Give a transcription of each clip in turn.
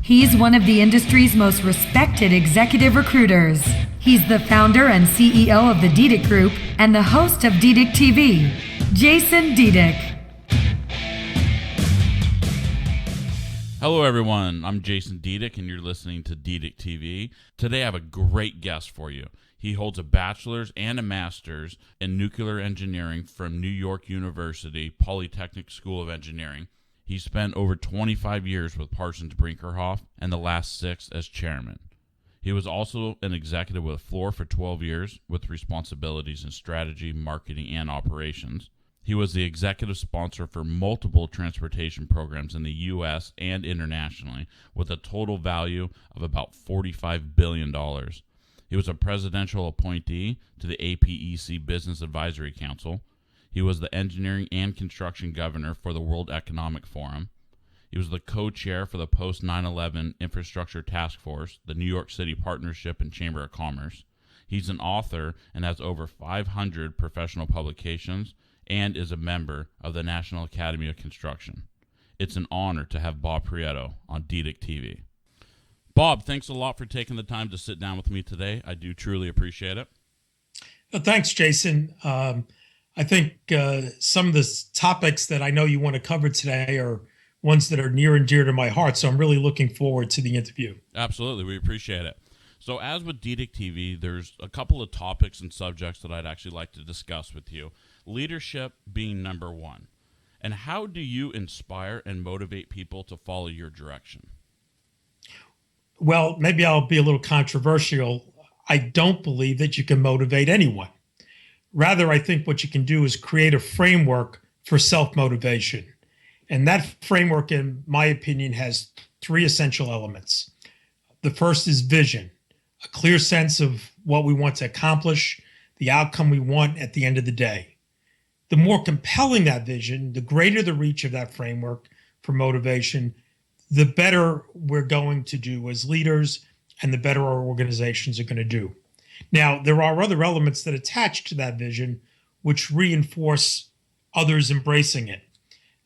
He's one of the industry's most respected executive recruiters. He's the founder and CEO of the DEDIC Group and the host of DEDIC TV, Jason DEDIC. Hello everyone, I'm Jason DEDIC and you're listening to DEDIC TV. Today I have a great guest for you. He holds a bachelor's and a master's in nuclear engineering from New York University Polytechnic School of Engineering. He spent over 25 years with Parsons Brinckerhoff and the last 6 as chairman. He was also an executive with Fluor for 12 years with responsibilities in strategy, marketing, and operations. He was the executive sponsor for multiple transportation programs in the U.S. and internationally with a total value of about $45 billion. He was a presidential appointee to the APEC Business Advisory Council. He was the engineering and construction governor for the World Economic Forum. He was the co-chair for the post-9/11 Infrastructure Task Force, the New York City Partnership and Chamber of Commerce. He's an author and has over 500 professional publications and is a member of the National Academy of Construction. It's an honor to have Bob Prieto on DEDIC TV. Bob, thanks a lot for taking the time to sit down with me today. I do truly appreciate it. Well, thanks, Jason. I think some of the topics that I know you want to cover today are ones that are near and dear to my heart, so I'm really looking forward to the interview. Absolutely. We appreciate it. So as with DEDIC TV, there's a couple of topics and subjects that I'd actually like to discuss with you. Leadership being number one. And how do you inspire and motivate people to follow your direction? Well, maybe I'll be a little controversial. I don't believe that you can motivate anyone. Rather, I think what you can do is create a framework for self-motivation. And that framework, in my opinion, has 3 essential elements. The first is vision, a clear sense of what we want to accomplish, the outcome we want at the end of the day. The more compelling that vision, the greater the reach of that framework for motivation, the better we're going to do as leaders and the better our organizations are going to do. Now, there are other elements that attach to that vision which reinforce others embracing it.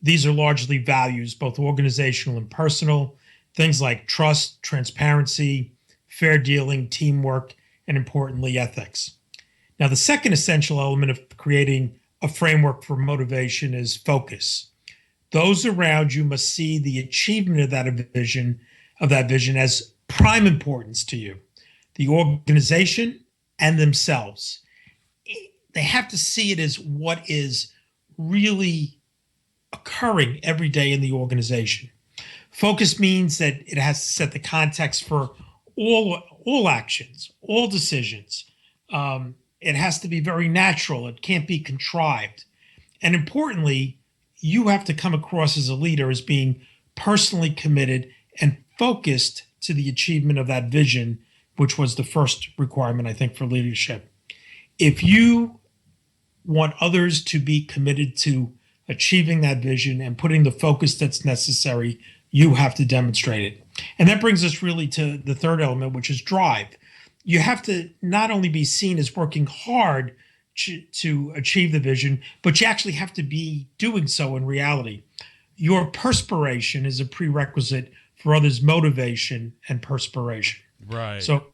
These are largely values, both organizational and personal, things like trust, transparency, fair dealing, teamwork, and importantly, ethics. Now, the second essential element of creating a framework for motivation is focus. Those around you must see the achievement of that vision as prime importance to you, the organization and themselves. They have to see it as what is really occurring every day in the organization. Focus means that it has to set the context for all actions, all decisions. It has to be very natural. It can't be contrived. And importantly, you have to come across as a leader as being personally committed and focused to the achievement of that vision, which was the first requirement, I think, for leadership. If you want others to be committed to achieving that vision and putting the focus that's necessary, you have to demonstrate it. And that brings us really to the third element, which is drive. You have to not only be seen as working hard to achieve the vision, but you actually have to be doing so in reality. Your perspiration is a prerequisite for others' motivation and perspiration. Right. So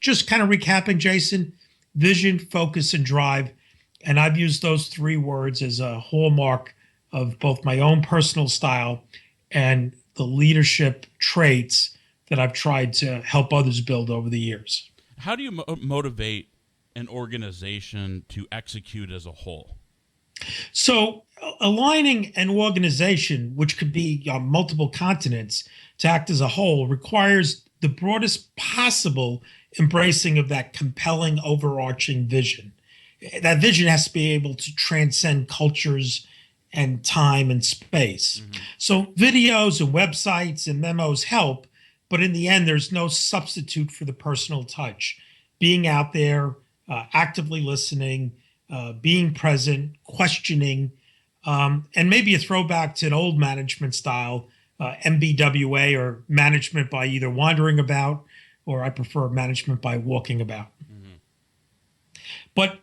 just kind of recapping, Jason, vision, focus, and drive. And I've used those 3 words as a hallmark of both my own personal style and the leadership traits that I've tried to help others build over the years. How do you motivate an organization to execute as a whole? So aligning an organization, which could be on multiple continents, to act as a whole requires the broadest possible embracing of that compelling overarching vision. That vision has to be able to transcend cultures and time and space. Mm-hmm. So videos and websites and memos help, but in the end, there's no substitute for the personal touch. Being out there, actively listening, being present, questioning, and maybe a throwback to an old management style, MBWA, or management by either wandering about, or I prefer management by walking about. Mm-hmm. But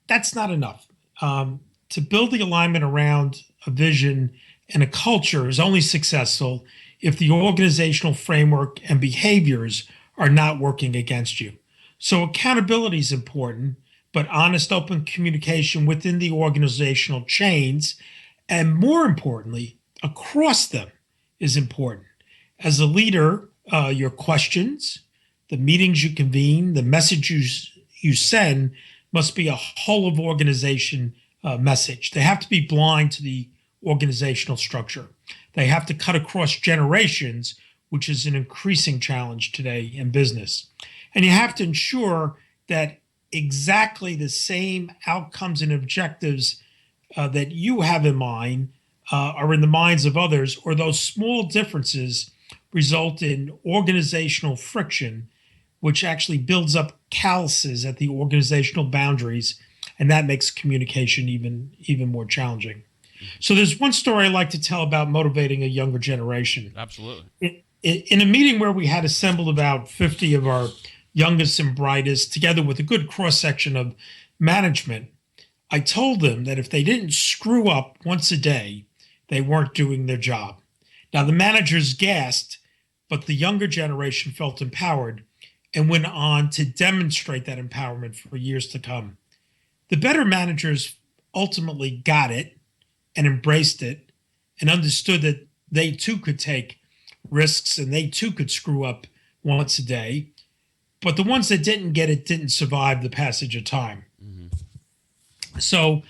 that's not enough. To build the alignment around a vision and a culture is only successful if the organizational framework and behaviors are not working against you. So accountability is important, but honest, open communication within the organizational chains, and more importantly, across them, is important. As a leader, your questions, the meetings you convene, the messages you send must be a whole of organization message. They have to be blind to the organizational structure. They have to cut across generations, which is an increasing challenge today in business. And you have to ensure that exactly the same outcomes and objectives that you have in mind are in the minds of others, or those small differences result in organizational friction, which actually builds up calluses at the organizational boundaries, and that makes communication even more challenging. So there's one story I like to tell about motivating a younger generation. Absolutely. In a meeting where we had assembled about 50 of our youngest and brightest, together with a good cross-section of management, I told them that if they didn't screw up once a day, they weren't doing their job. Now, the managers gasped, but the younger generation felt empowered and went on to demonstrate that empowerment for years to come. The better managers ultimately got it and embraced it and understood that they too could take risks and they too could screw up once a day. But the ones that didn't get it didn't survive the passage of time. Mm-hmm. So,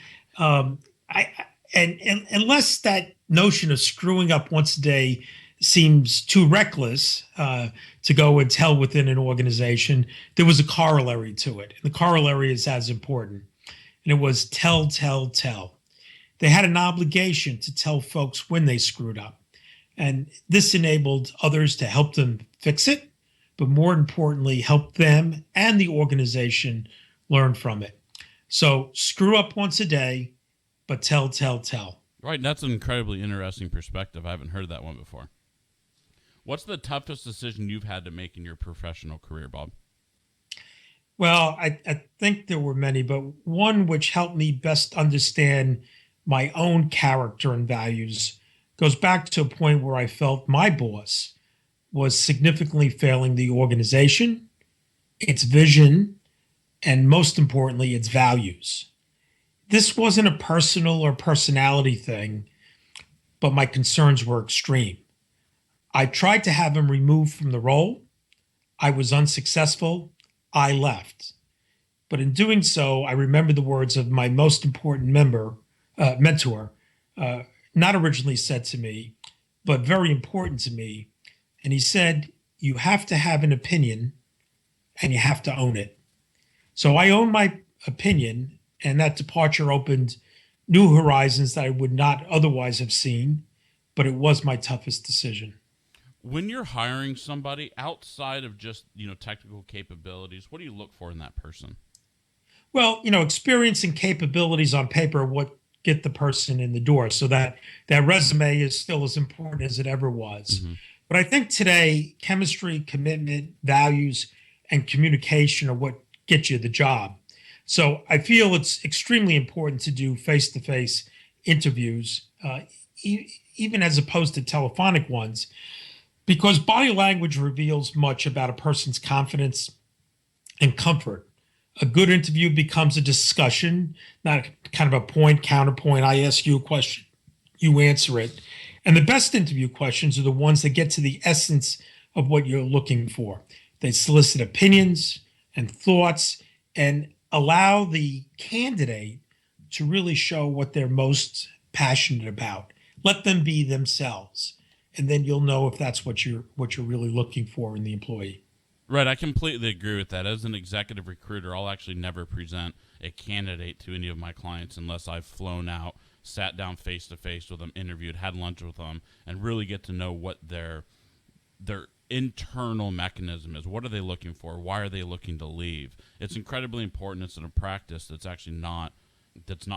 unless that notion of screwing up once a day seems too reckless to go and tell within an organization, there was a corollary to it. And the corollary is as important. And it was tell, tell, tell. They had an obligation to tell folks when they screwed up. And this enabled others to help them fix it, but more importantly, help them and the organization learn from it. So screw up once a day, but tell, tell, tell. Right, that's an incredibly interesting perspective. I haven't heard that one before. What's the toughest decision you've had to make in your professional career, Bob? Well, I think there were many, but one which helped me best understand my own character and values goes back to a point where I felt my boss was significantly failing the organization, its vision, and most importantly, its values. This wasn't a personal or personality thing, but my concerns were extreme. I tried to have him removed from the role. I was unsuccessful. I left. But in doing so, I remembered the words of my most important mentor, not originally said to me, but very important to me. And he said, you have to have an opinion and you have to own it. So I own my opinion, and that departure opened new horizons that I would not otherwise have seen, but it was my toughest decision. When you're hiring somebody outside of just, technical capabilities, what do you look for in that person? Well, experience and capabilities on paper are what get the person in the door. So that resume is still as important as it ever was. Mm-hmm. But I think today, chemistry, commitment, values, and communication are what get you the job. So I feel it's extremely important to do face-to-face interviews, even as opposed to telephonic ones, because body language reveals much about a person's confidence and comfort. A good interview becomes a discussion, not kind of a point, counterpoint. I ask you a question, you answer it. And the best interview questions are the ones that get to the essence of what you're looking for. They solicit opinions and thoughts and allow the candidate to really show what they're most passionate about. Let them be themselves. And then you'll know if that's what you're really looking for in the employee. Right, I completely agree with that. As an executive recruiter, I'll actually never present a candidate to any of my clients unless I've flown out, sat down face-to-face with them, interviewed, had lunch with them, and really get to know what their internal mechanism is. What are they looking for? Why are they looking to leave? It's incredibly important. It's in a practice that's actually not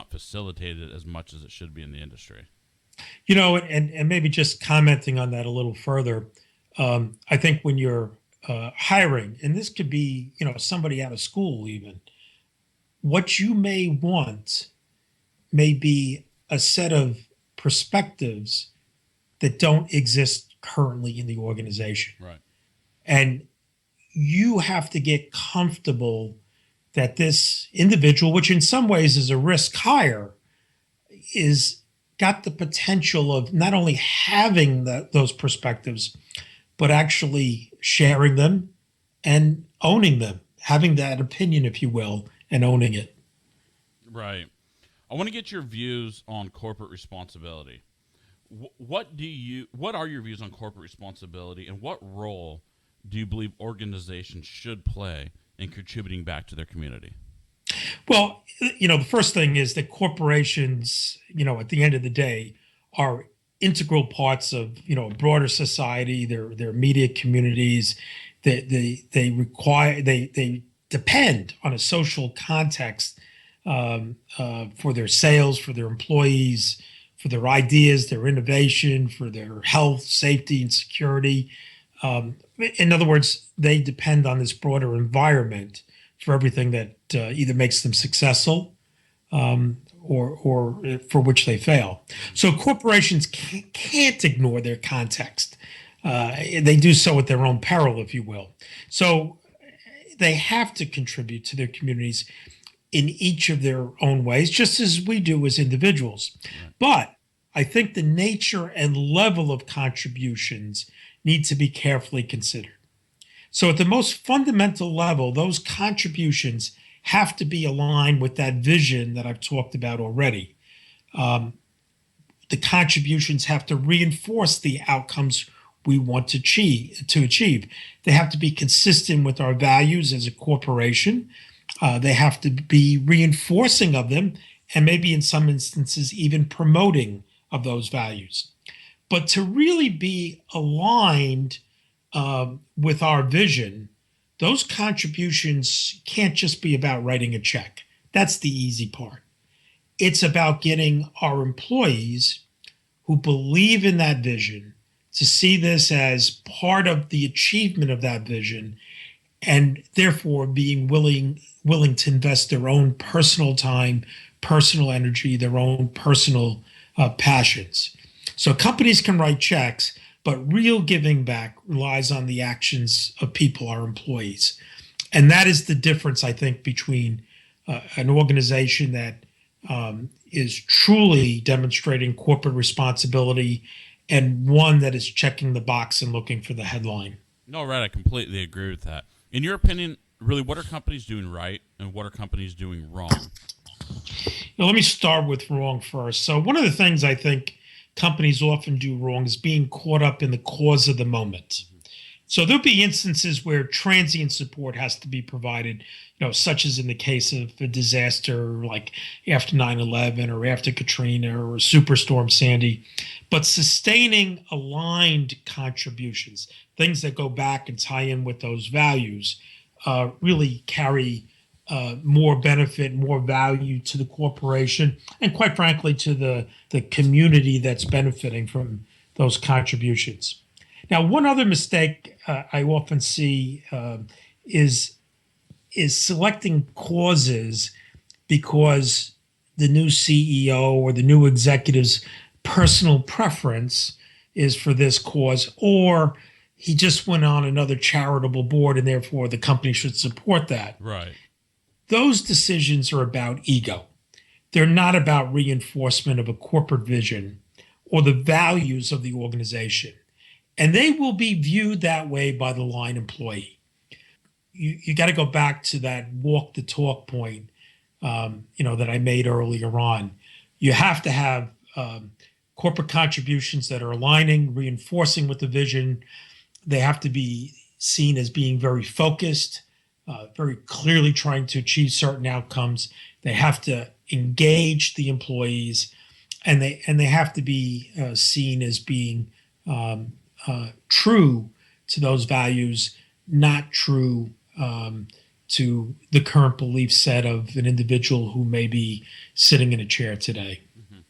facilitated as much as it should be in the industry. And maybe just commenting on that a little further, I think when you're hiring, and this could be, somebody out of school even, what you may want may be a set of perspectives that don't exist currently in the organization. Right. And you have to get comfortable that this individual, which in some ways is a risk hire, is got the potential of not only having those perspectives, but actually sharing them and owning them, having that opinion, if you will, and owning it. Right. I want to get your views on corporate responsibility. What are your views on corporate responsibility, and what role do you believe organizations should play in contributing back to their community? Well, the first thing is that corporations, at the end of the day, are integral parts of, a broader society, their immediate communities. They depend on a social context for their sales, for their employees, for their ideas, their innovation, for their health, safety, and security. In other words, they depend on this broader environment for everything that either makes them successful or for which they fail. So corporations can't ignore their context. They do so at their own peril, if you will. So they have to contribute to their communities in each of their own ways, just as we do as individuals. Right. But I think the nature and level of contributions need to be carefully considered. So at the most fundamental level, those contributions have to be aligned with that vision that I've talked about already. The contributions have to reinforce the outcomes we want to achieve. They have to be consistent with our values as a corporation. They have to be reinforcing of them, and maybe in some instances even promoting of those values. But to really be aligned with our vision, those contributions can't just be about writing a check. That's the easy part. It's about getting our employees who believe in that vision to see this as part of the achievement of that vision, and therefore being willing to invest their own personal time, personal energy, their own personal passions. So companies can write checks, but real giving back relies on the actions of people, our employees. And that is the difference, I think, between an organization that is truly demonstrating corporate responsibility and one that is checking the box and looking for the headline. No, right. I completely agree with that. In your opinion, really, what are companies doing right and what are companies doing wrong? Now, let me start with wrong first. So one of the things I think companies often do wrong is being caught up in the cause of the moment. So there'll be instances where transient support has to be provided, such as in the case of a disaster like after 9/11 or after Katrina or Superstorm Sandy. But sustaining aligned contributions, things that go back and tie in with those values, really carry more benefit, more value to the corporation, and quite frankly, to the community that's benefiting from those contributions. Now, one other mistake I often see is selecting causes because the new CEO or the new executive's personal preference is for this cause, or he just went on another charitable board and therefore the company should support that. Right. Those decisions are about ego. They're not about reinforcement of a corporate vision or the values of the organization. And they will be viewed that way by the line employee. You got to go back to that walk the talk point, that I made earlier on. You have to have corporate contributions that are aligning, reinforcing with the vision. They have to be seen as being very focused, very clearly trying to achieve certain outcomes. They have to engage the employees, and they have to be seen as being true to those values, not true to the current belief set of an individual who may be sitting in a chair today. Mm-hmm.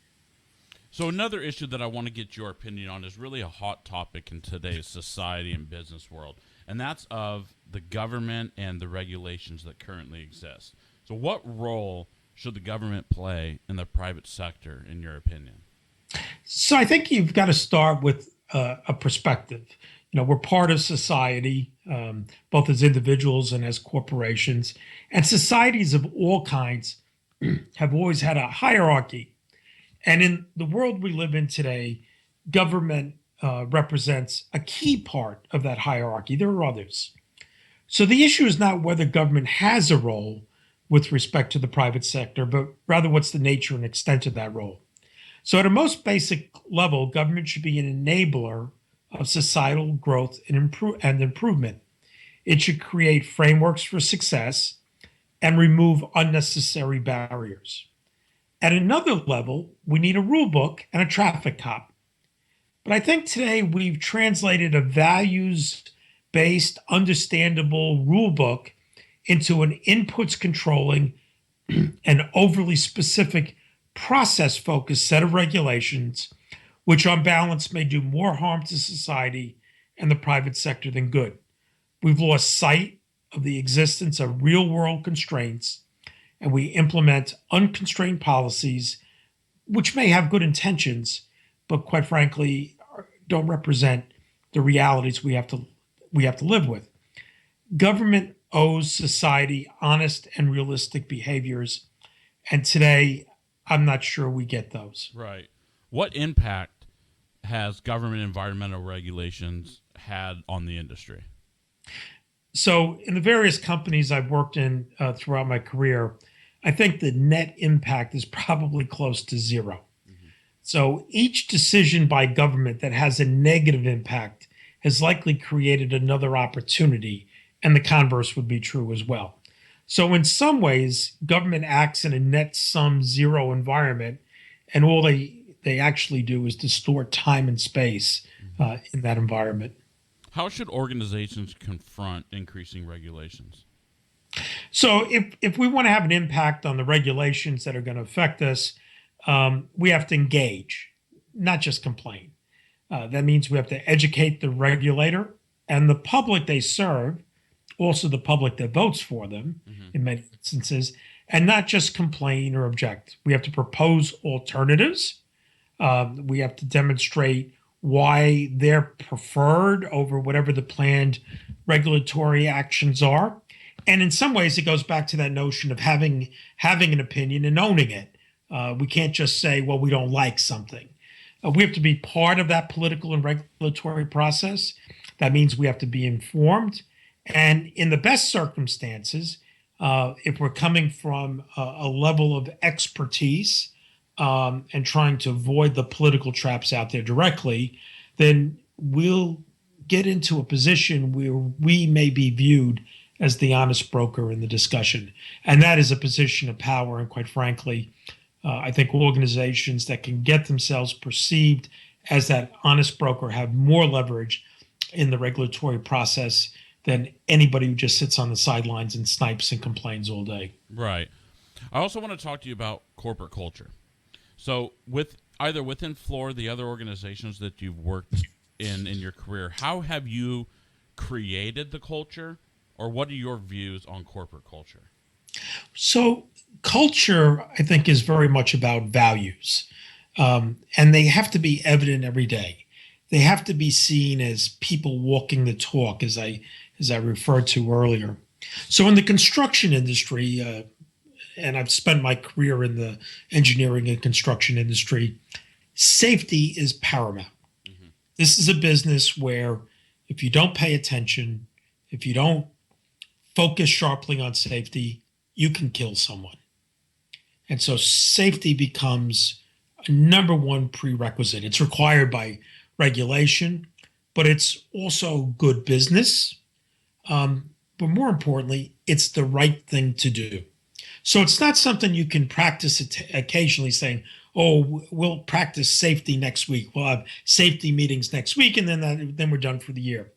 So another issue that I want to get your opinion on is really a hot topic in today's society and business world, and that's of the government and the regulations that currently exist. So what role should the government play in the private sector, in your opinion? So I think you've got to start with a perspective. We're part of society, both as individuals and as corporations. And societies of all kinds have always had a hierarchy. And in the world we live in today, government represents a key part of that hierarchy. There are others. So the issue is not whether government has a role with respect to the private sector, but rather what's the nature and extent of that role. So at a most basic level, government should be an enabler of societal growth and improvement. It should create frameworks for success and remove unnecessary barriers. At another level, we need a rule book and a traffic cop. But I think today we've translated a values-based, understandable rule book into an inputs controlling and overly specific process-focused set of regulations, which on balance may do more harm to society and the private sector than good. We've lost sight of the existence of real-world constraints, and we implement unconstrained policies, which may have good intentions, but quite frankly, don't represent the realities we have to live with. Government owes society honest and realistic behaviors, and today I'm not sure we get those. Right. What impact has government environmental regulations had on the industry? So in the various companies I've worked in throughout my career, I think the net impact is probably close to zero. Mm-hmm. So each decision by government that has a negative impact has likely created another opportunity, and the converse would be true as well. So in some ways, government acts in a net sum zero environment, and all they actually do is distort time and space in that environment. How should organizations confront increasing regulations? So if we want to have an impact on the regulations that are going to affect us, we have to engage, not just complain. That means we have to educate the regulator and the public they serve, also the public that votes for them in many instances, and not just complain or object. We have to propose alternatives. We have to demonstrate why they're preferred over whatever the planned regulatory actions are. And in some ways, it goes back to that notion of having an opinion and owning it. We can't just say, well, we don't like something. We have to be part of that political and regulatory process. That means we have to be informed. And in the best circumstances, if we're coming from a level of expertise and trying to avoid the political traps out there directly, then we'll get into a position where we may be viewed as the honest broker in the discussion. And that is a position of power. And quite frankly, I think organizations that can get themselves perceived as that honest broker have more leverage in the regulatory process than anybody who just sits on the sidelines and snipes and complains all day. Right. I also want to talk to you about corporate culture. So either within Fluor, the other organizations that you've worked in your career, how have you created the culture, or what are your views on corporate culture? So culture, I think, is very much about values, and they have to be evident every day. They have to be seen as people walking the talk, as I referred to earlier. So in the construction industry, and I've spent my career in the engineering and construction industry, safety is paramount. Mm-hmm. This is a business where if you don't pay attention, if you don't focus sharply on safety, you can kill someone. And so safety becomes a number one prerequisite. It's required by regulation, but it's also good business. But more importantly, it's the right thing to do. So it's not something you can practice occasionally saying, oh, we'll practice safety next week. We'll have safety meetings next week, and then we're done for the year.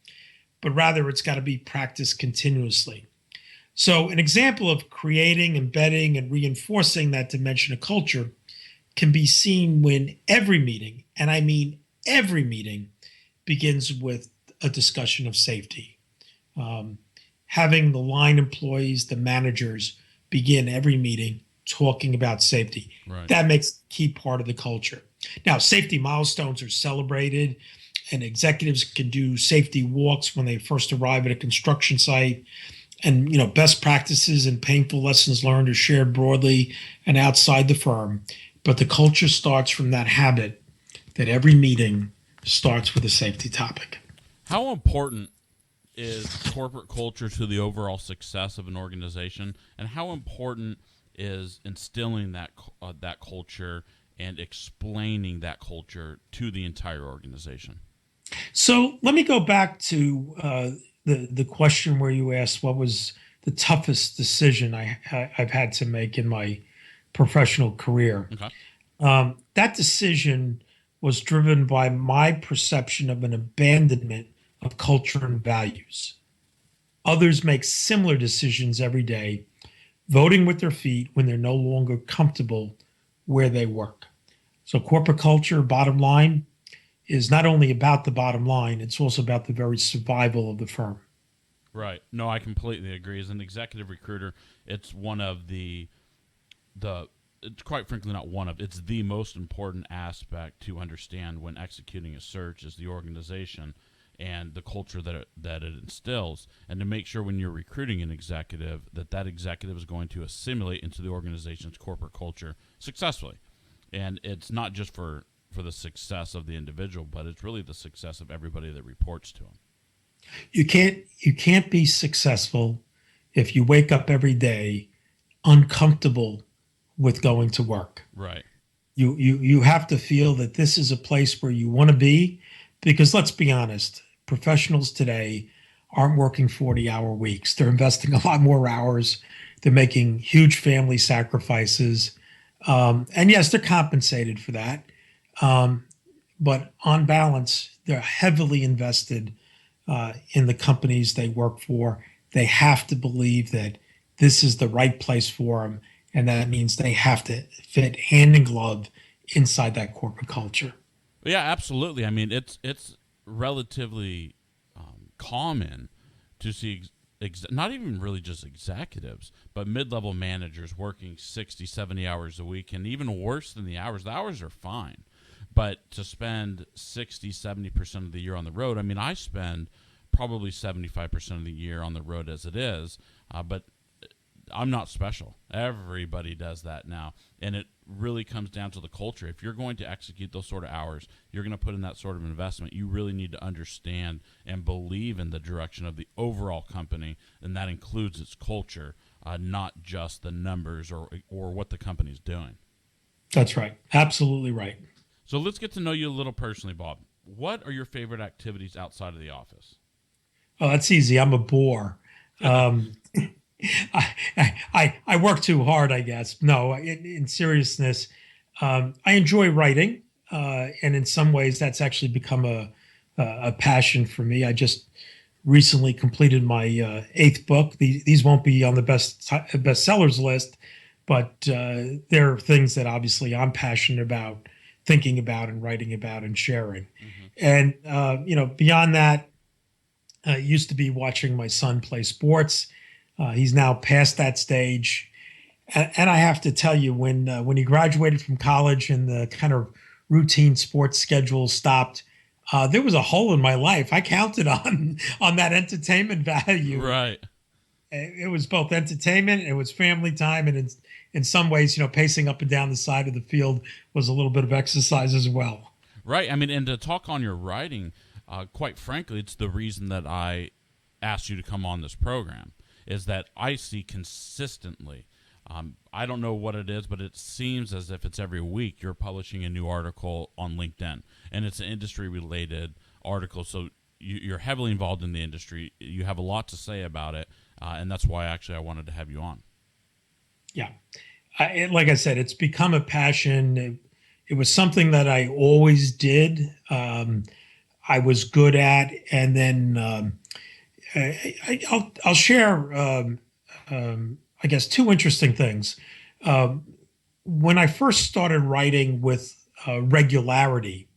But rather, it's got to be practiced continuously. So an example of creating, embedding, and reinforcing that dimension of culture can be seen when every meeting, and I mean every meeting, begins with a discussion of safety. Having the line employees, the managers, begin every meeting talking about safety. Right. That makes a key part of the culture. Now, safety milestones are celebrated. and executives can do safety walks when they first arrive at a construction site. And, best practices and painful lessons learned are shared broadly and outside the firm. But the culture starts from that habit that every meeting starts with a safety topic. How important is corporate culture to the overall success of an organization, and how important is instilling that culture and explaining that culture to the entire organization? So let me go back to the question where you asked what was the toughest decision I've had to make in my professional career. Okay. That decision was driven by my perception of an abandonment of culture and values. Others make similar decisions every day, voting with their feet when they're no longer comfortable where they work. So corporate culture, bottom line, is not only about the bottom line, it's also about the very survival of the firm. Right. No, I completely agree. As an executive recruiter, it's one of it's quite frankly not one of, it's the most important aspect to understand when executing a search is the organization and the culture that it instills, and to make sure when you're recruiting an executive that executive is going to assimilate into the organization's corporate culture successfully. And it's not just for the success of the individual, but it's really the success of everybody that reports to them. You can't be successful if you wake up every day uncomfortable with going to work. Right. You have to feel that this is a place where you want to be, because let's be honest, professionals today aren't working 40-hour weeks. They're investing a lot more hours. They're making huge family sacrifices. And yes, they're compensated for that. But on balance, they're heavily invested in the companies they work for. They have to believe that this is the right place for them. And that means they have to fit hand in glove inside that corporate culture. Yeah, absolutely. I mean, it's relatively common to see not even really just executives, but mid-level managers working 60, 70 hours a week, and even worse than the hours are fine. But to spend 60, 70% of the year on the road, I mean, I spend probably 75% of the year on the road as it is, but I'm not special. Everybody does that now. And it really comes down to the culture. If you're going to execute those sort of hours, you're going to put in that sort of investment, you really need to understand and believe in the direction of the overall company, and that includes its culture, not just the numbers or what the company's doing. That's right. Absolutely right. So let's get to know you a little personally, Bob. What are your favorite activities outside of the office? Oh, that's easy. I'm a bore. I work too hard, I guess. No, in seriousness, I enjoy writing, and in some ways, that's actually become a passion for me. I just recently completed my 8th book. These won't be on the bestsellers list, but there are things that obviously I'm passionate about, thinking about, and writing about, and sharing. Mm-hmm. And beyond that, I used to be watching my son play sports. He's now past that stage. And I have to tell you, when he graduated from college and the kind of routine sports schedule stopped, there was a hole in my life. I counted on that entertainment value. Right. It was both entertainment, it was family time, and in some ways, pacing up and down the side of the field was a little bit of exercise as well. Right. I mean, and to talk on your writing, quite frankly, it's the reason that I asked you to come on this program, is that I see consistently, I don't know what it is, but it seems as if it's every week you're publishing a new article on LinkedIn, and it's an industry-related article, so you're heavily involved in the industry. You have a lot to say about it, and that's why I wanted to have you on. Yeah. Like I said, it's become a passion. It was something that I always did. I was good at, and then I'll share, I guess, 2 interesting things. When I first started writing with regularity,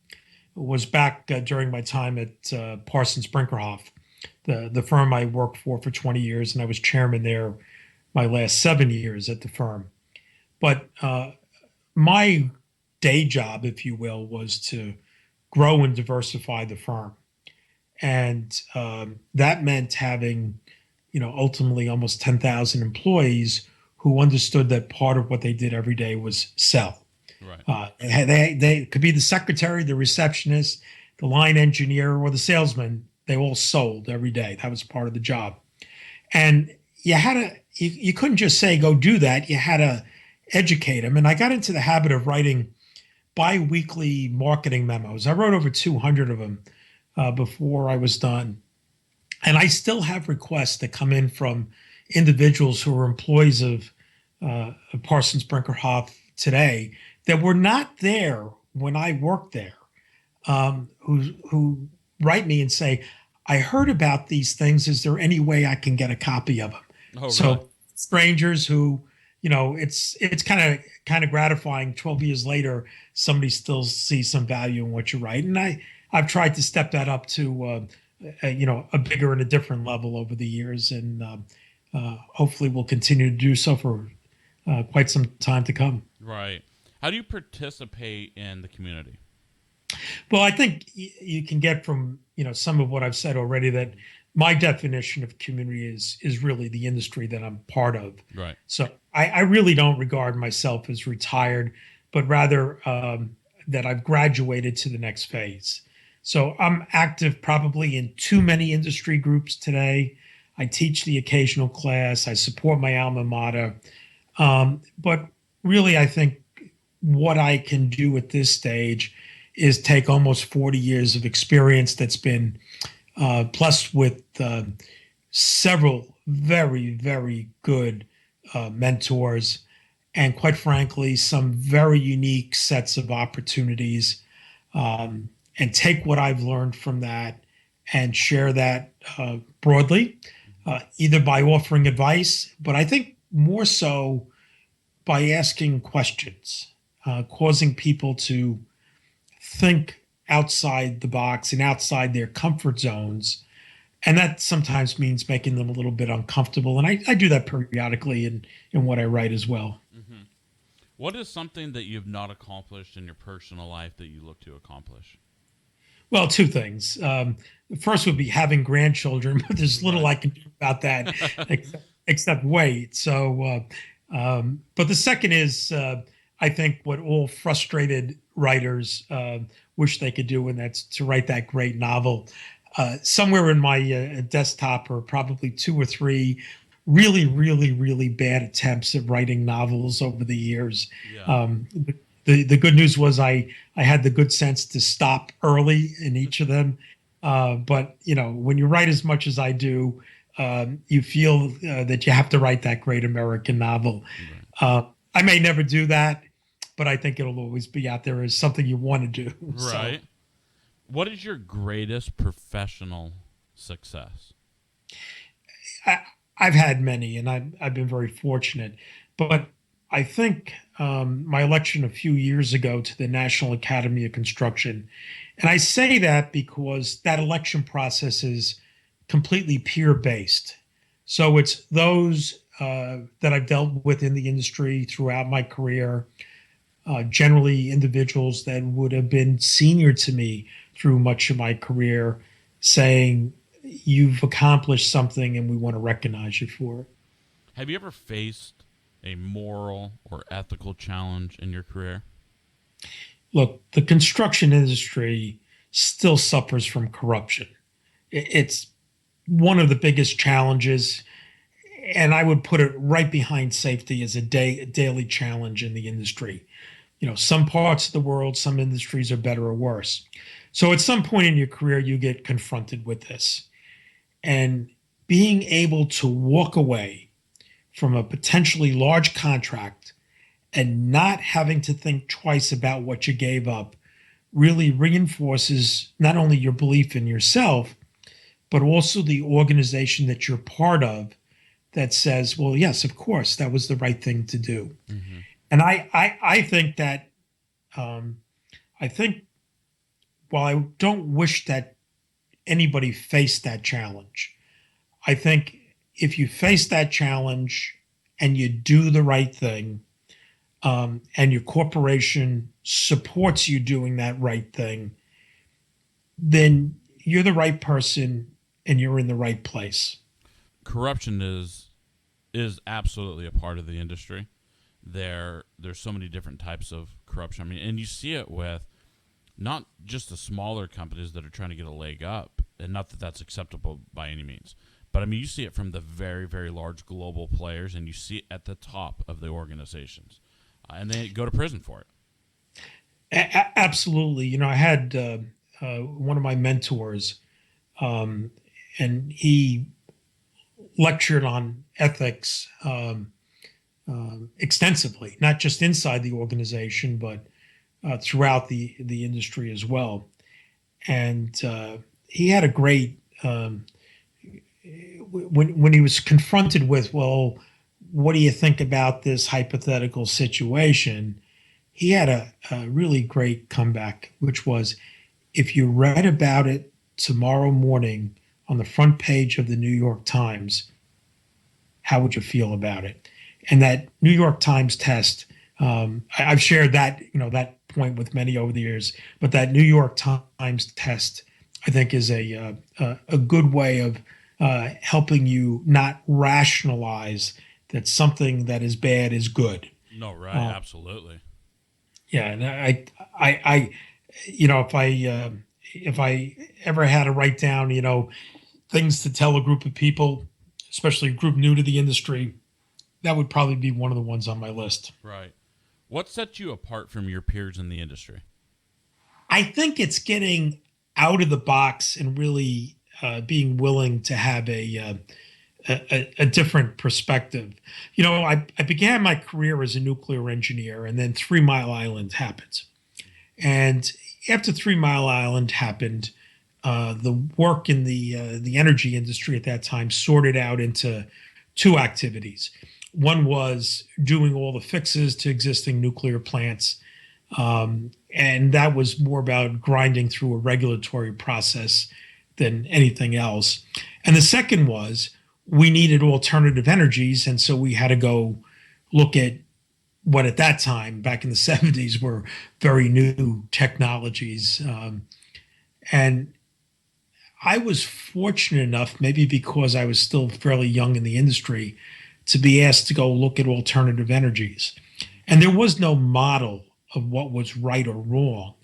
was back during my time at Parsons Brinckerhoff, the firm I worked for 20 years, and I was chairman there my last 7 years at the firm. But my day job, if you will, was to grow and diversify the firm. And that meant having, ultimately almost 10,000 employees who understood that part of what they did every day was sell. Right. They could be the secretary, the receptionist, the line engineer, or the salesman. They all sold every day. That was part of the job. And you couldn't just say, go do that. You had to educate them. And I got into the habit of writing bi-weekly marketing memos. I wrote over 200 of them before I was done. And I still have requests that come in from individuals who are employees of Parsons Brinckerhoff today that were not there when I worked there, who write me and say, I heard about these things. Is there any way I can get a copy of them? Oh, So really? strangers who, it's kind of gratifying 12 years later, somebody still sees some value in what you write. And I've tried to step that up to, a bigger and a different level over the years. And hopefully we'll continue to do so for quite some time to come. Right. How do you participate in the community? Well, I think you can get from, some of what I've said already that my definition of community is really the industry that I'm part of. Right. So I really don't regard myself as retired, but rather that I've graduated to the next phase. So I'm active probably in too many industry groups today. I teach the occasional class. I support my alma mater. But really, I think what I can do at this stage is take almost 40 years of experience that's been plus with several very, very good mentors, and quite frankly, some very unique sets of opportunities, and take what I've learned from that and share that broadly, either by offering advice, but I think more so by asking questions, causing people to think outside the box and outside their comfort zones. And that sometimes means making them a little bit uncomfortable. And I do that periodically in what I write as well. Mm-hmm. What is something that you've not accomplished in your personal life that you look to accomplish? Well, two things. The first would be having grandchildren, but there's little I can do about that except wait. So, but the second is, I think what all frustrated writers wish they could do, and that's to write that great novel. Somewhere in my desktop are probably 2 or 3 really, really, really bad attempts at writing novels over the years. Yeah. The good news was I had the good sense to stop early in each of them. But, when you write as much as I do, you feel that you have to write that great American novel. Right. I may never do that, but I think it'll always be out there as something you want to do. Right. So, what is your greatest professional success? I've had many, and I've been very fortunate. But I think my election a few years ago to the National Academy of Construction, and I say that because that election process is completely peer-based. So it's those that I've dealt with in the industry throughout my career, generally individuals that would have been senior to me through much of my career, saying, you've accomplished something and we want to recognize you for it. Have you ever faced a moral or ethical challenge in your career? Look, the construction industry still suffers from corruption. It's one of the biggest challenges, and I would put it right behind safety as a daily challenge in the industry. Some parts of the world, some industries are better or worse. So at some point in your career, you get confronted with this. And being able to walk away from a potentially large contract and not having to think twice about what you gave up really reinforces not only your belief in yourself, but also the organization that you're part of that says, well, yes, of course, that was the right thing to do. Mm-hmm. And I think that, while I don't wish that anybody faced that challenge, I think if you face that challenge and you do the right thing, and your corporation supports you doing that right thing, then you're the right person and you're in the right place. Corruption is absolutely a part of the industry. There's so many different types of corruption. I mean, and you see it with not just the smaller companies that are trying to get a leg up, and not that that's acceptable by any means. But I mean, you see it from the very, very large global players, and you see it at the top of the organizations, and they go to prison for it. Absolutely. I had one of my mentors, and he lectured on ethics extensively, not just inside the organization, but throughout the industry as well. And he had a great when he was confronted with, well, what do you think about this hypothetical situation? He had a really great comeback, which was, if you read about it tomorrow morning on the front page of the New York Times, how would you feel about it? And that New York Times test, I've shared that, that point with many over the years, but that New York Times test, I think, is a good way of helping you not rationalize that something that is bad is good. No, right, absolutely. Yeah, and if I ever had to write down, things to tell a group of people, especially a group new to the industry, that would probably be one of the ones on my list. Right. What sets you apart from your peers in the industry? I think it's getting out of the box and really being willing to have a different perspective. I began my career as a nuclear engineer, and then 3 Mile Island happened. And after 3 Mile Island happened, the work in the energy industry at that time sorted out into 2 activities. One was doing all the fixes to existing nuclear plants, and that was more about grinding through a regulatory process than anything else. And the second was, we needed alternative energies, and so we had to go look at what at that time, back in the 70s, were very new technologies. And I was fortunate enough, maybe because I was still fairly young in the industry, to be asked to go look at alternative energies. And there was no model of what was right or wrong.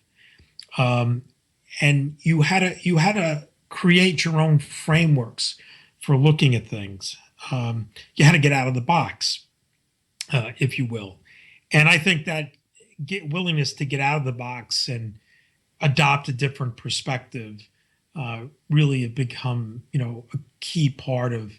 And you had to create your own frameworks for looking at things. You had to get out of the box, if you will. And I think that willingness to get out of the box and adopt a different perspective really have become, a key part of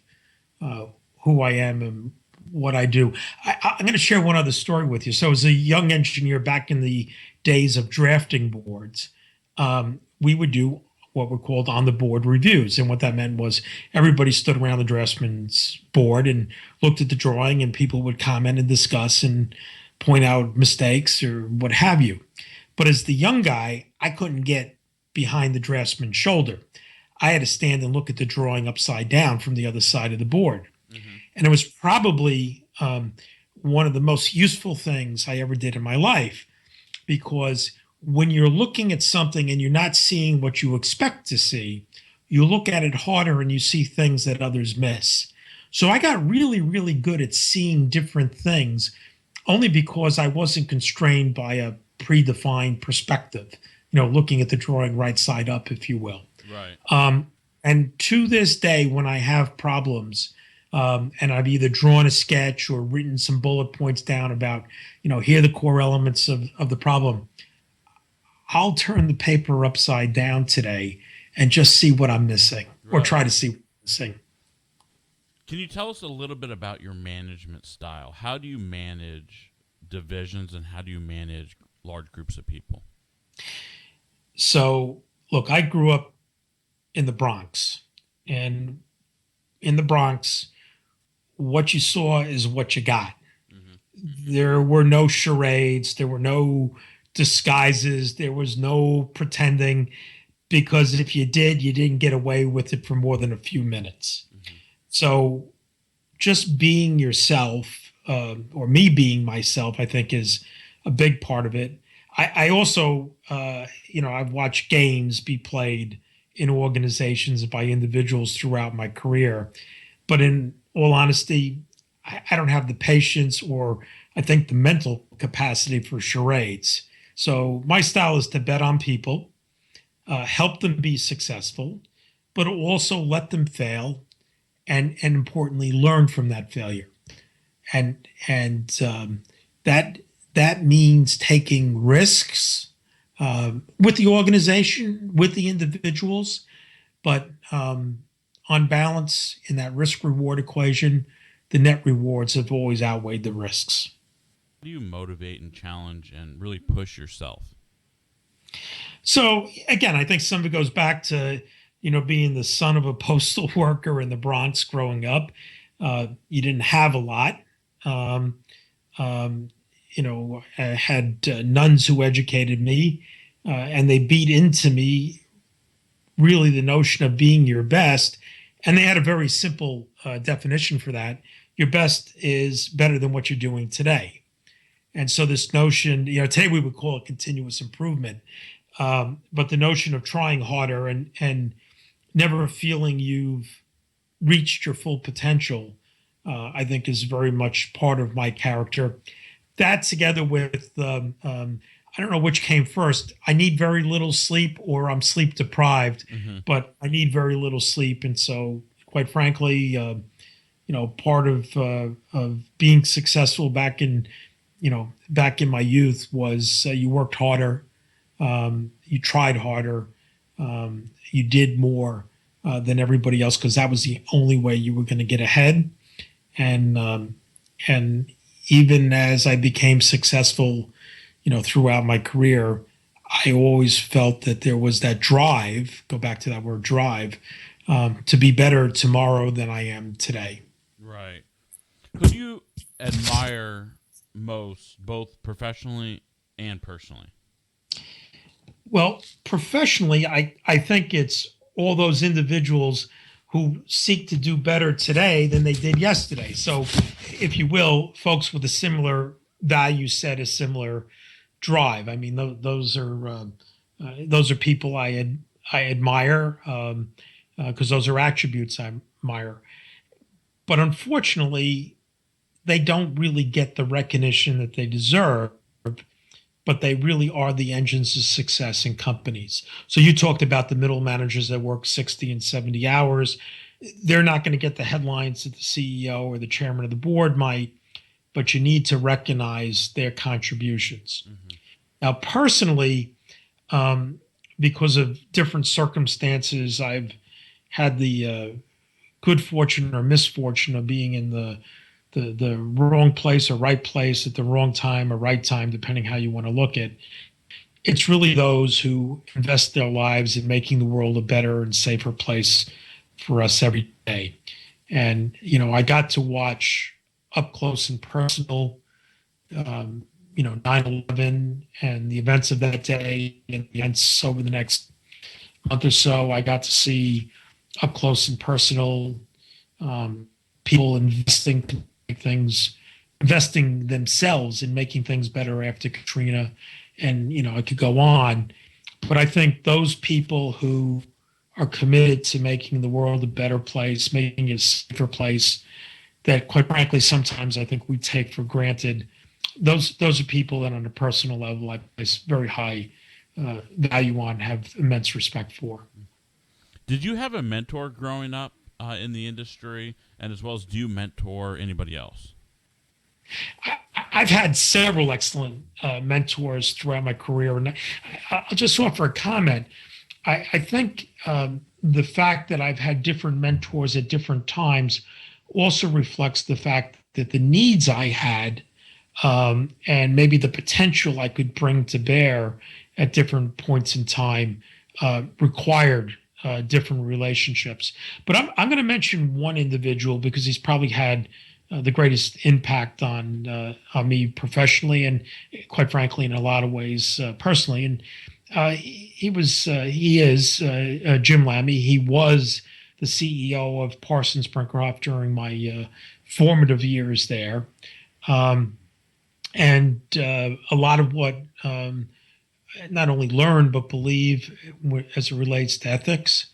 who I am and what I do. I'm going to share one other story with you. So as a young engineer back in the days of drafting boards, we would do what were called on-the-board reviews. And what that meant was everybody stood around the draftsman's board and looked at the drawing, and people would comment and discuss and point out mistakes or what have you. But as the young guy, I couldn't get behind the draftsman's shoulder. I had to stand and look at the drawing upside down from the other side of the board. Mm-hmm. And it was probably one of the most useful things I ever did in my life, because when you're looking at something and you're not seeing what you expect to see, you look at it harder and you see things that others miss. So I got really, really good at seeing different things, only because I wasn't constrained by a predefined perspective, looking at the drawing right side up, if you will. Right. And to this day, when I have problems, and I've either drawn a sketch or written some bullet points down about, here are the core elements of the problem, I'll turn the paper upside down today and just see what I'm missing, or try to see what I'm missing. Can you tell us a little bit about your management style? How do you manage divisions, and how do you manage large groups of people? So, look, I grew up in the Bronx, and in the Bronx, what you saw is what you got. Mm-hmm. There were no charades. There were no disguises. There was no pretending, because if you did, you didn't get away with it for more than a few minutes. Mm-hmm. So just being yourself, or me being myself, I think is a big part of it. I also, I've watched games be played in organizations by individuals throughout my career. But in all honesty, I don't have the patience or I think the mental capacity for charades. So my style is to bet on people, help them be successful, but also let them fail and importantly, learn from that failure. And that means taking risks with the organization, with the individuals, but on balance, in that risk reward equation, the net rewards have always outweighed the risks. How do you motivate and challenge and really push yourself? So again, I think some of it goes back to being the son of a postal worker in the Bronx growing up. You didn't have a lot. I had nuns who educated me, and they beat into me really the notion of being your best. And they had a very simple definition for that. Your best is better than what you're doing today. And so this notion, today we would call it continuous improvement. But the notion of trying harder and never feeling you've reached your full potential, I think is very much part of my character. That together with, I don't know which came first. I need very little sleep or I'm sleep deprived, but I need very little sleep. And so quite frankly, part of being successful back in my youth was you worked harder, you tried harder, you did more than everybody else because that was the only way you were going to get ahead. And even as I became successful, throughout my career, I always felt that there was that drive, go back to that word drive, to be better tomorrow than I am today. Right. Who do you admire most, both professionally and personally? Well, professionally, I think it's all those individuals who seek to do better today than they did yesterday. So, if you will, folks with a similar value set, a similar drive. I mean, those are people I admire because those are attributes I admire. But unfortunately, they don't really get the recognition that they deserve. But they really are the engines of success in companies. So you talked about the middle managers that work 60 and 70 hours. They're not going to get the headlines that the CEO or the chairman of the board might, but you need to recognize their contributions. Mm-hmm. Now, personally, because of different circumstances, I've had the good fortune or misfortune of being in the wrong place or right place at the wrong time or right time, depending how you want to look at it. It's really those who invest their lives in making the world a better and safer place for us every day. And, I got to watch up close and personal, 9/11 and the events of that day and the events over the next month or so. I got to see up close and personal people investing themselves in making things better after Katrina. And, I could go on. But I think those people who are committed to making the world a better place, making it a safer place, that quite frankly, sometimes I think we take for granted, those are people that on a personal level I place very high value on, have immense respect for. Did you have a mentor growing up in the industry, and as well as do you mentor anybody else? I've had several excellent mentors throughout my career, and I'll just offer a comment. I think the fact that I've had different mentors at different times also reflects the fact that the needs I had and maybe the potential I could bring to bear at different points in time required different relationships. But I'm going to mention one individual because he's probably had the greatest impact on me professionally and, quite frankly, in a lot of ways personally. And he is Jim Lammy. He was the CEO of Parsons Brinckerhoff during my formative years there. And a lot of what not only learn but believe as it relates to ethics.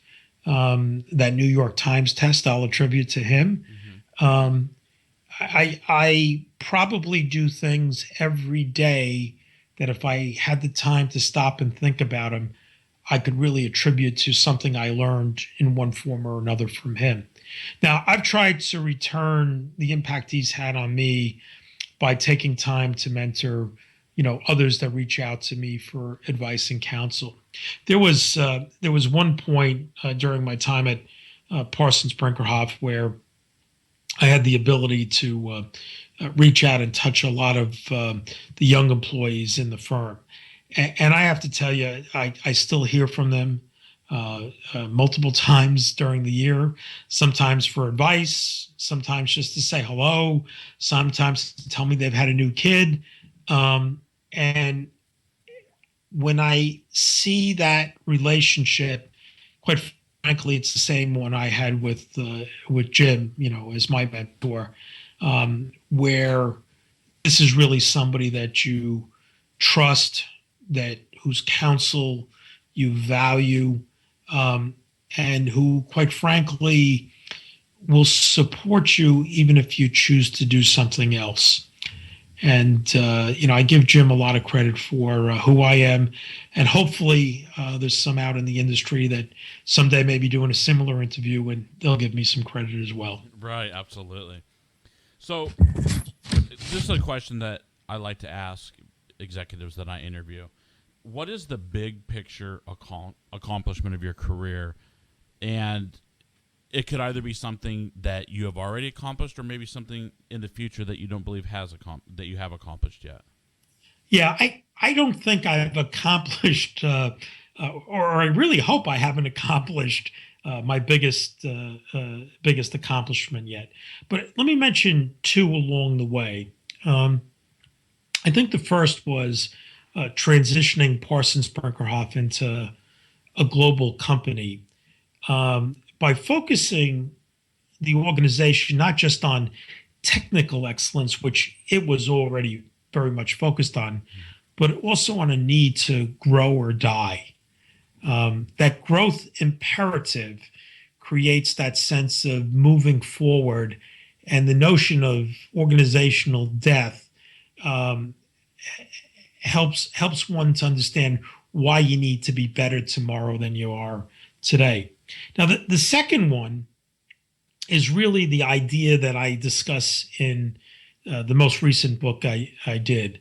That New York Times test I'll attribute to him. Um, I probably do things every day that if I had the time to stop and think about them, I could really attribute to something I learned in one form or another from him. Now, I've tried to return the impact he's had on me by taking time to mentor, others that reach out to me for advice and counsel. There was one point during my time at Parsons Brinckerhoff where I had the ability to reach out and touch a lot of the young employees in the firm. And I have to tell you, I still hear from them multiple times during the year, sometimes for advice, sometimes just to say hello, sometimes to tell me they've had a new kid. And when I see that relationship, quite frankly, it's the same one I had with Jim, as my mentor, where this is really somebody that you trust, whose counsel you value, and who, quite frankly, will support you even if you choose to do something else. And, I give Jim a lot of credit for who I am. And hopefully there's some out in the industry that someday may be doing a similar interview and they'll give me some credit as well. Right, absolutely. So this is a question that I like to ask executives that I interview. What is the big picture accomplishment of your career? And it could either be something that you have already accomplished or maybe something in the future that you don't believe that you have accomplished yet. Yeah, I don't think I've accomplished, or I really hope I haven't accomplished my biggest accomplishment yet. But let me mention two along the way. I think the first was transitioning Parsons Brinckerhoff into a global company by focusing the organization not just on technical excellence, which it was already very much focused on, but also on a need to grow or die. That growth imperative creates that sense of moving forward, and the notion of organizational death helps one to understand why you need to be better tomorrow than you are today. Now, the second one is really the idea that I discuss in the most recent book I did.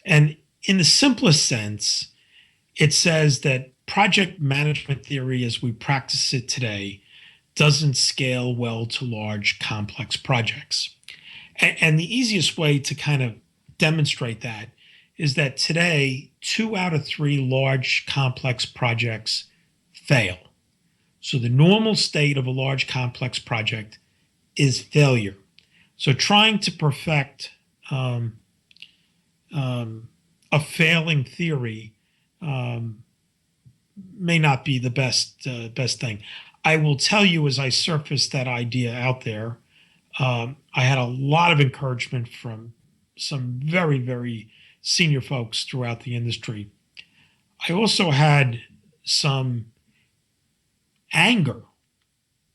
And in the simplest sense, it says that project management theory as we practice it today doesn't scale well to large, complex projects. And the easiest way to kind of demonstrate that is that today, 2 out of 3 large, complex projects fail. So the normal state of a large, complex project is failure. So trying to perfect a failing theory may not be the best thing. I will tell you, as I surfaced that idea out there, I had a lot of encouragement from some very, very senior folks throughout the industry. I also had some anger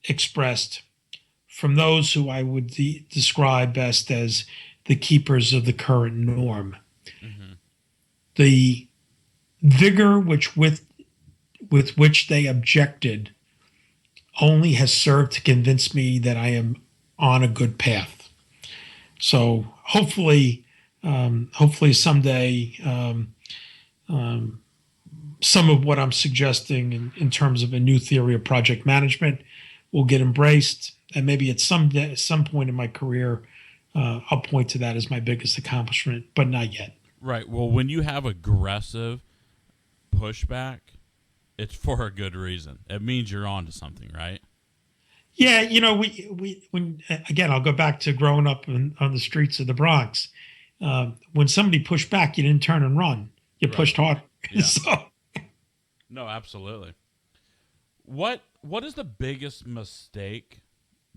expressed from those who I would describe best as the keepers of the current norm. Mm-hmm. The vigor with which they objected only has served to convince me that I am on a good path. So hopefully someday some of what I'm suggesting in terms of a new theory of project management will get embraced. And maybe at some point in my career, I'll point to that as my biggest accomplishment, but not yet. Right. Well, when you have aggressive pushback, it's for a good reason. It means you're on to something, right? Yeah, when again, I'll go back to growing up on the streets of the Bronx. When somebody pushed back, you didn't turn and run. You pushed hard. Yeah. So. No, absolutely. What is the biggest mistake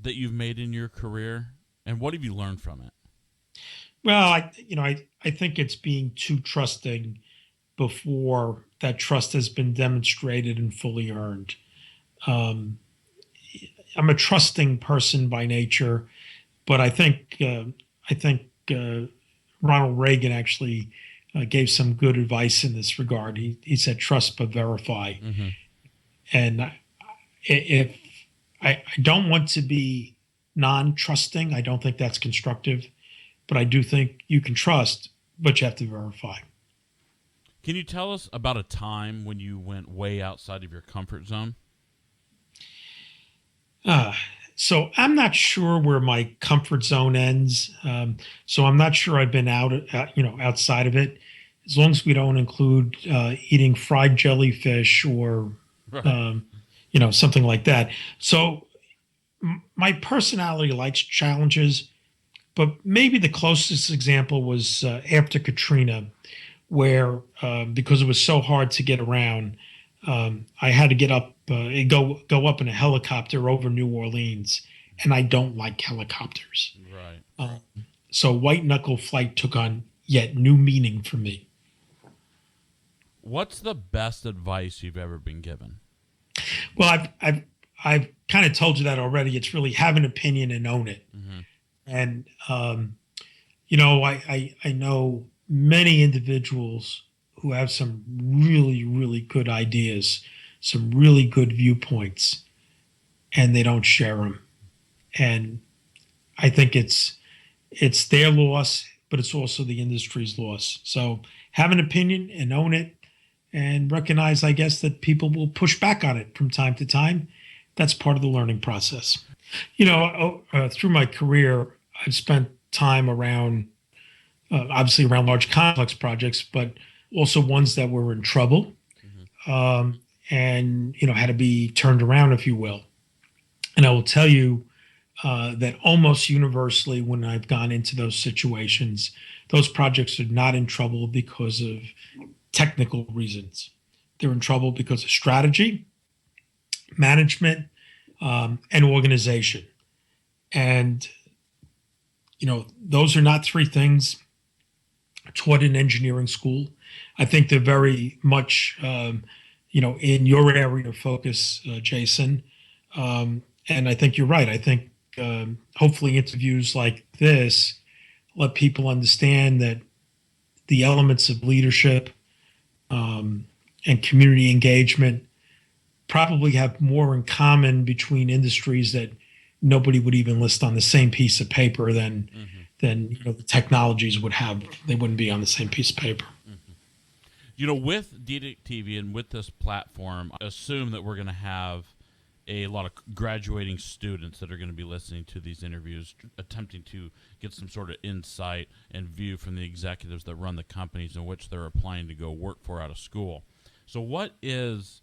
that you've made in your career, and what have you learned from it? Well, I think it's being too trusting before that trust has been demonstrated and fully earned. I'm a trusting person by nature, but I think Ronald Reagan actually gave some good advice in this regard. He said, "Trust but verify." Mm-hmm. And if I don't want to be non-trusting, I don't think that's constructive. But I do think you can trust, but you have to verify. Can you tell us about a time when you went way outside of your comfort zone? So I'm not sure where my comfort zone ends. So I'm not sure I've been outside of it. As long as we don't include eating fried jellyfish or, Right. Something like that. So my personality likes challenges, but maybe the closest example was after Katrina, where because it was so hard to get around, I had to get up and go up in a helicopter over New Orleans, and I don't like helicopters. Right. So white knuckle flight took on yet new meaning for me. What's the best advice you've ever been given? Well, I've kind of told you that already. It's really have an opinion and own it. Mm-hmm. And I know many individuals who have some really, really good ideas, some really good viewpoints, and they don't share them. And I think it's their loss, but it's also the industry's loss. So have an opinion and own it, and recognize, I guess, that people will push back on it from time to time. That's part of the learning process. Through my career, I've spent time around, obviously around large complex projects, but also ones that were in trouble, and had to be turned around, if you will. And I will tell you that almost universally, when I've gone into those situations, those projects are not in trouble because of technical reasons. They're in trouble because of strategy, management, and organization. And those are not three things taught in engineering school. I think they're very much, in your area of focus, Jason. And I think you're right. I think hopefully interviews like this let people understand that the elements of leadership and community engagement probably have more in common between industries that nobody would even list on the same piece of paper than the technologies would have. They wouldn't be on the same piece of paper. With DEDIC TV and with this platform, I assume that we're going to have a lot of graduating students that are going to be listening to these interviews, attempting to get some sort of insight and view from the executives that run the companies in which they're applying to go work for out of school. So what is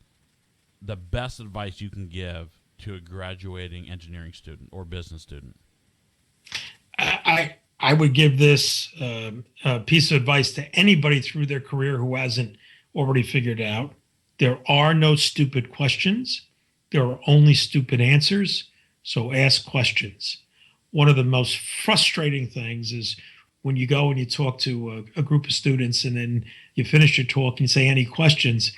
the best advice you can give to a graduating engineering student or business student? I would give this piece of advice to anybody through their career who hasn't already figured it out. There are no stupid questions. There are only stupid answers. So ask questions. One of the most frustrating things is when you go and you talk to a group of students, and then you finish your talk and you say, any questions?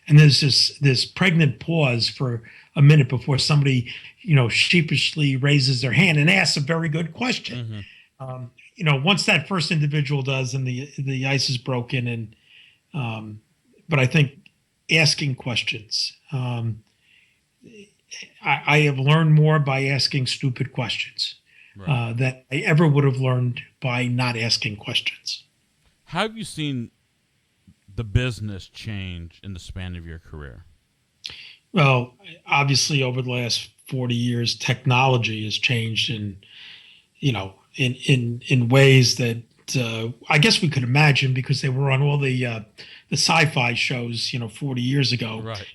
And there's this pregnant pause for a minute before somebody, sheepishly raises their hand and asks a very good question. Once that first individual does, and the ice is broken. And but I think asking questions. I have learned more by asking stupid questions than I ever would have learned by not asking questions. How have you seen the business change in the span of your career? Well, obviously, over the last 40 years, technology has changed in ways that I guess we could imagine, because they were on all the sci-fi shows, 40 years ago. Right.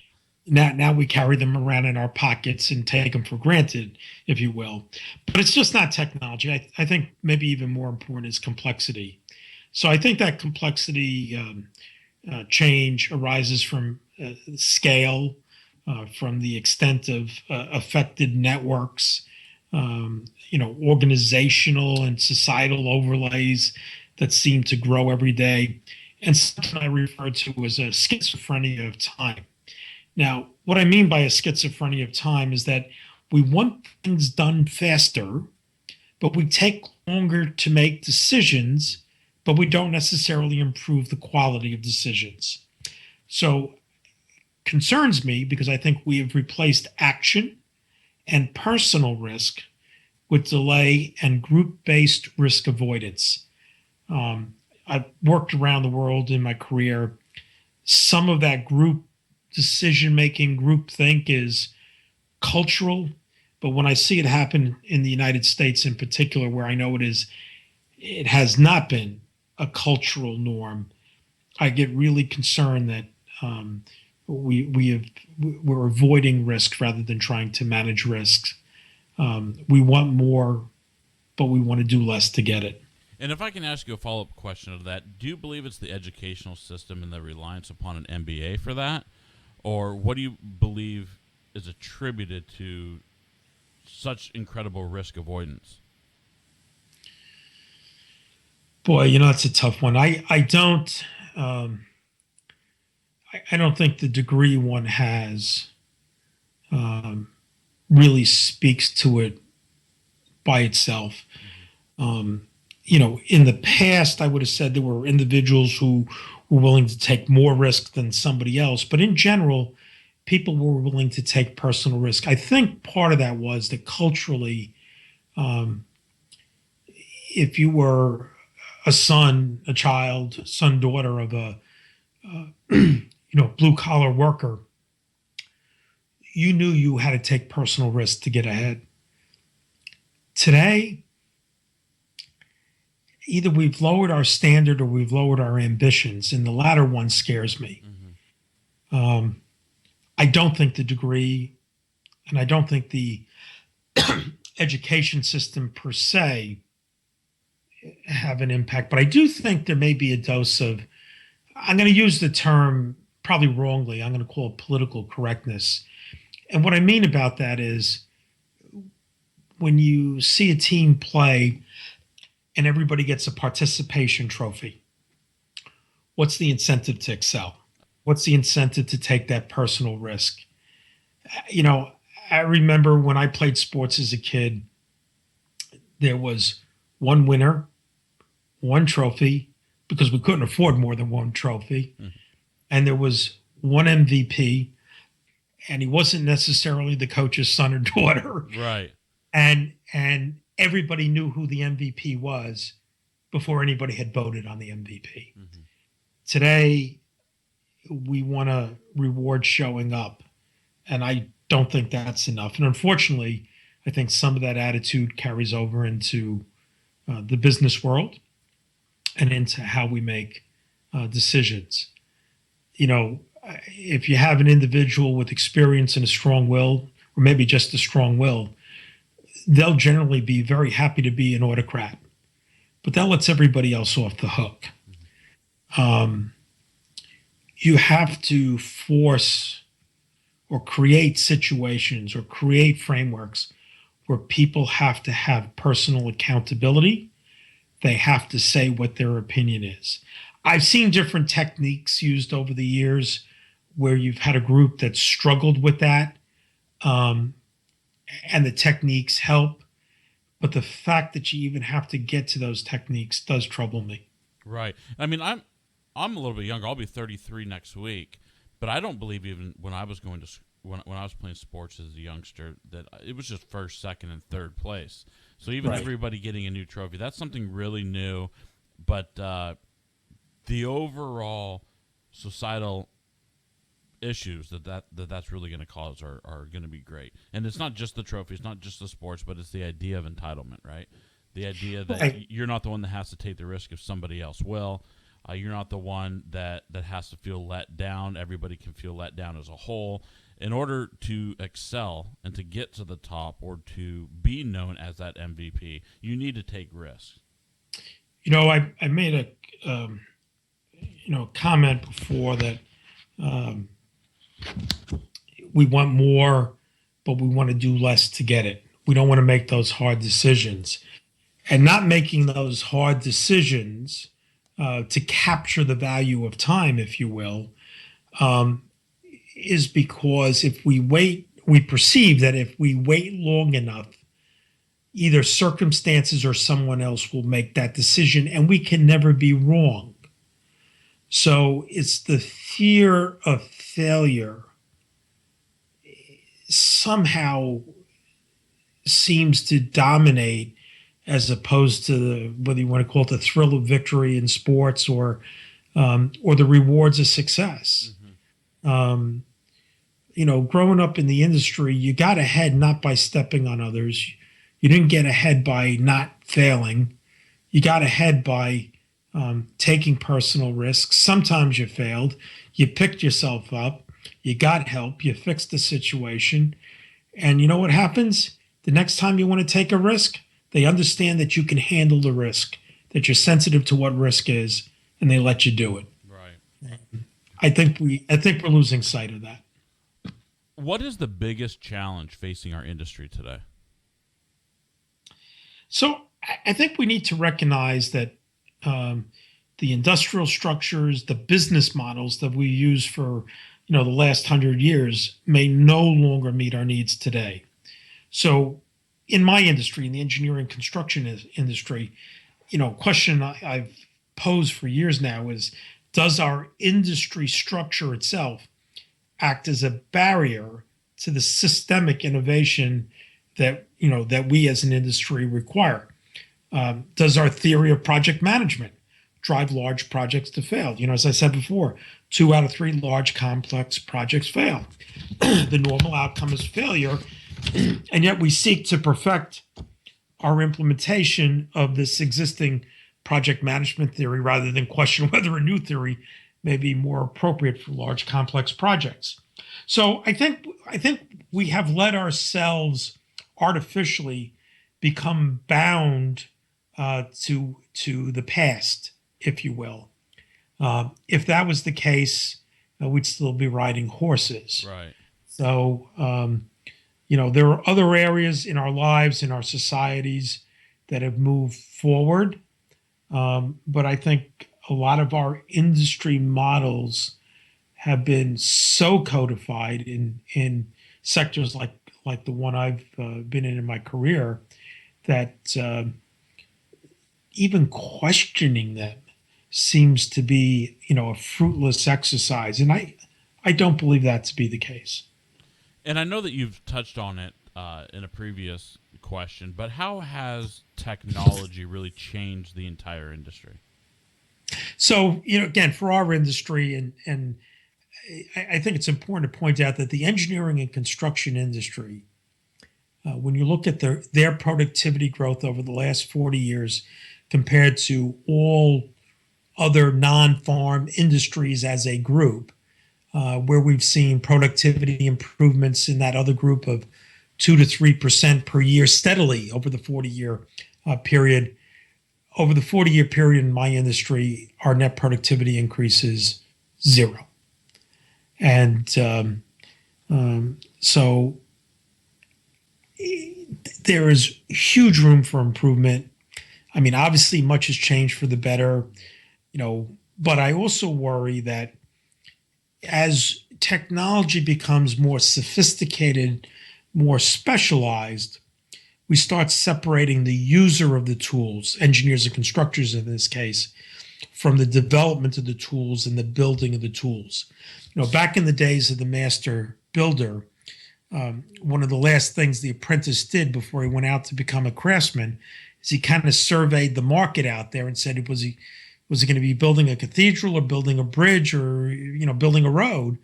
Now we carry them around in our pockets and take them for granted, if you will. But it's just not technology. I think maybe even more important is complexity. So I think that complexity change arises from scale, from the extent of affected networks, organizational and societal overlays that seem to grow every day. and something I refer to as a schizophrenia of time. Now, what I mean by a schizophrenia of time is that we want things done faster, but we take longer to make decisions, but we don't necessarily improve the quality of decisions. So, concerns me because I think we have replaced action and personal risk with delay and group-based risk avoidance. I've worked around the world in my career. Some of that group decision-making, group think is cultural, but when I see it happen in the United States in particular, where I know it has not been a cultural norm, I get really concerned that we're avoiding risk rather than trying to manage risks. We want more, but we want to do less to get it. And if I can ask you a follow-up question to that, do you believe it's the educational system and the reliance upon an MBA for that? Or what do you believe is attributed to such incredible risk avoidance? Boy, it's a tough one. I don't think the degree one has really speaks to it by itself. In the past, I would have said there were individuals who were willing to take more risk than somebody else. But in general, people were willing to take personal risk. I think part of that was that culturally, if you were a son, daughter of a blue collar worker, you knew you had to take personal risk to get ahead. Today, either we've lowered our standard or we've lowered our ambitions, and the latter one scares me. I don't think the degree, and I don't think the education system per se have an impact, but I do think there may be a dose of, I'm going to use the term probably wrongly, I'm going to call it political correctness. And what I mean about that is when you see a team play and everybody gets a participation trophy, what's the incentive to excel? What's the incentive to take that personal risk? I remember when I played sports as a kid, there was one winner, one trophy, because we couldn't afford more than one trophy. And there was one MVP, and he wasn't necessarily the coach's son or daughter. Right. And everybody knew who the MVP was before anybody had voted on the MVP. Today, we want to reward showing up, and I don't think that's enough. And unfortunately, I think some of that attitude carries over into the business world and into how we make decisions. If you have an individual with experience and a strong will, or maybe just a strong will, they'll generally be very happy to be an autocrat, but that lets everybody else off the hook. You have to force or create situations or create frameworks where people have to have personal accountability. They have to say what their opinion is. I've seen different techniques used over the years where you've had a group that struggled with that, and the techniques help. But the fact that you even have to get to those techniques does trouble me. Right. I mean, I'm a little bit younger. I'll be 33 next week, but I don't believe even when I was going to when I was playing sports as a youngster that it was just first, second, and third place. So even everybody getting a new trophy, that's something really new. But the overall societal issues that's really going to cause are going to be great. And it's not just the trophy, it's not just the sports, but it's the idea of entitlement, right? The idea that you're not the one that has to take the risk if somebody else will. You're not the one that has to feel let down. Everybody can feel let down as a whole. In order to excel and to get to the top or to be known as that MVP, you need to take risks. I made a comment before that we want more, but we want to do less to get it. We don't want to make those hard decisions. And not making those hard decisions to capture the value of time, if you will, is because if we wait, we perceive that if we wait long enough, either circumstances or someone else will make that decision, and we can never be wrong. So it's the fear of failure somehow seems to dominate, as opposed to whether you want to call it the thrill of victory in sports or the rewards of success. Growing up in the industry, you got ahead not by stepping on others. You didn't get ahead by not failing. You got ahead by taking personal risks. Sometimes you failed. You picked yourself up. You got help. You fixed the situation. And you know what happens? The next time you want to take a risk, they understand that you can handle the risk, that you're sensitive to what risk is, and they let you do it. Right. I think we're losing sight of that. What is the biggest challenge facing our industry today? So I think we need to recognize that the industrial structures, the business models that we use for the last 100 years may no longer meet our needs today. So in my industry, in the engineering construction industry, a question I've posed for years now is, does our industry structure itself act as a barrier to the systemic innovation that we as an industry require? Does our theory of project management drive large projects to fail? As I said before, 2 out of 3 large complex projects fail. The normal outcome is failure, and yet we seek to perfect our implementation of this existing project management theory rather than question whether a new theory may be more appropriate for large complex projects. So I think we have let ourselves artificially become bound to the past, if you will. If that was the case, we'd still be riding horses. Right. So, there are other areas in our lives, in our societies, that have moved forward. But I think a lot of our industry models have been so codified in sectors like the one I've been in my career that even questioning them seems to be, a fruitless exercise. And I don't believe that to be the case. And I know that you've touched on it in a previous question, but how has technology really changed the entire industry? So, again, for our industry, and I think it's important to point out that the engineering and construction industry, when you look at their productivity growth over the last 40 years compared to all other non-farm industries as a group, where we've seen productivity improvements in that other group of 2 to 3% per year steadily over the 40-year period. Over the 40-year period in my industry, our net productivity increases 0. And so there is huge room for improvement. I mean, obviously, much has changed for the better, but I also worry that as technology becomes more sophisticated, more specialized, we start separating the user of the tools, engineers and constructors in this case, from the development of the tools and the building of the tools. Back in the days of the master builder, one of the last things the apprentice did before he went out to become a craftsman is he kind of surveyed the market out there and said, was he going to be building a cathedral or building a bridge or building a road?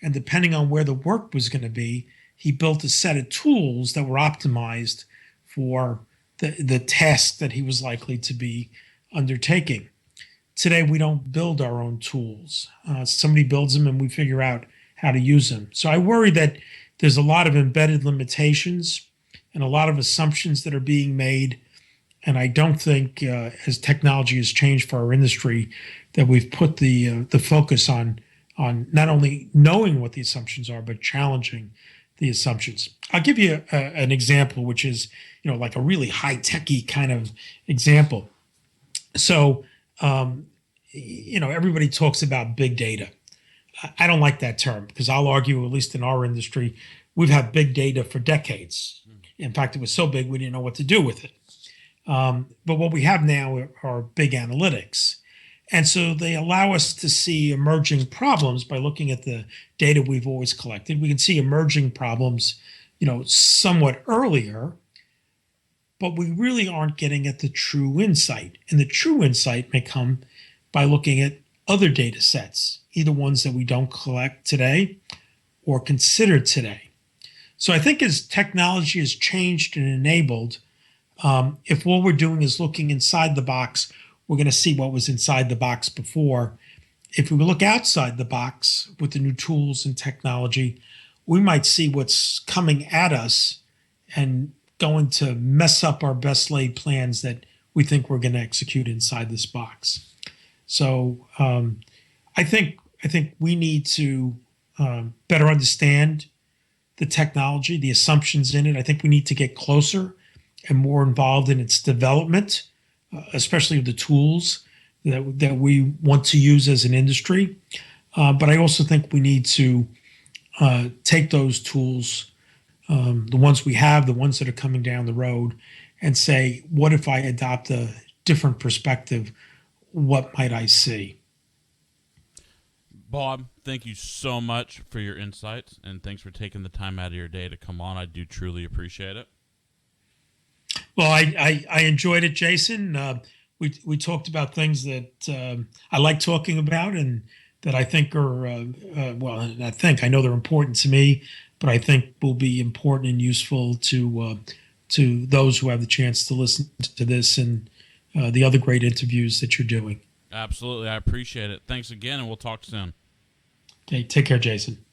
And depending on where the work was going to be, he built a set of tools that were optimized for the task that he was likely to be undertaking. Today, we don't build our own tools. Somebody builds them and we figure out how to use them. So I worry that there's a lot of embedded limitations and a lot of assumptions that are being made. And I don't think, as technology has changed for our industry, that we've put the focus on not only knowing what the assumptions are, but challenging the assumptions. I'll give you an example, which is, like a really high-techy kind of example. So everybody talks about big data. I don't like that term because I'll argue, at least in our industry, we've had big data for decades. In fact, it was so big we didn't know what to do with it. But what we have now are big analytics. And so they allow us to see emerging problems by looking at the data we've always collected. We can see emerging problems, somewhat earlier, but we really aren't getting at the true insight. And the true insight may come by looking at other data sets, either ones that we don't collect today or consider today. So I think as technology has changed and enabled, if what we're doing is looking inside the box, we're going to see what was inside the box before. If we look outside the box with the new tools and technology, we might see what's coming at us and going to mess up our best laid plans that we think we're going to execute inside this box. So I think we need to better understand the technology, the assumptions in it. I think we need to get closer and more involved in its development, especially the tools that we want to use as an industry. But I also think we need to take those tools, the ones we have, the ones that are coming down the road, and say, what if I adopt a different perspective? What might I see? Bob, thank you so much for your insights, and thanks for taking the time out of your day to come on. I do truly appreciate it. Well, I enjoyed it, Jason. We talked about things that I like talking about and that I think are, I know they're important to me, but I think will be important and useful to those who have the chance to listen to this and the other great interviews that you're doing. Absolutely. I appreciate it. Thanks again, and we'll talk soon. Okay, take care, Jason.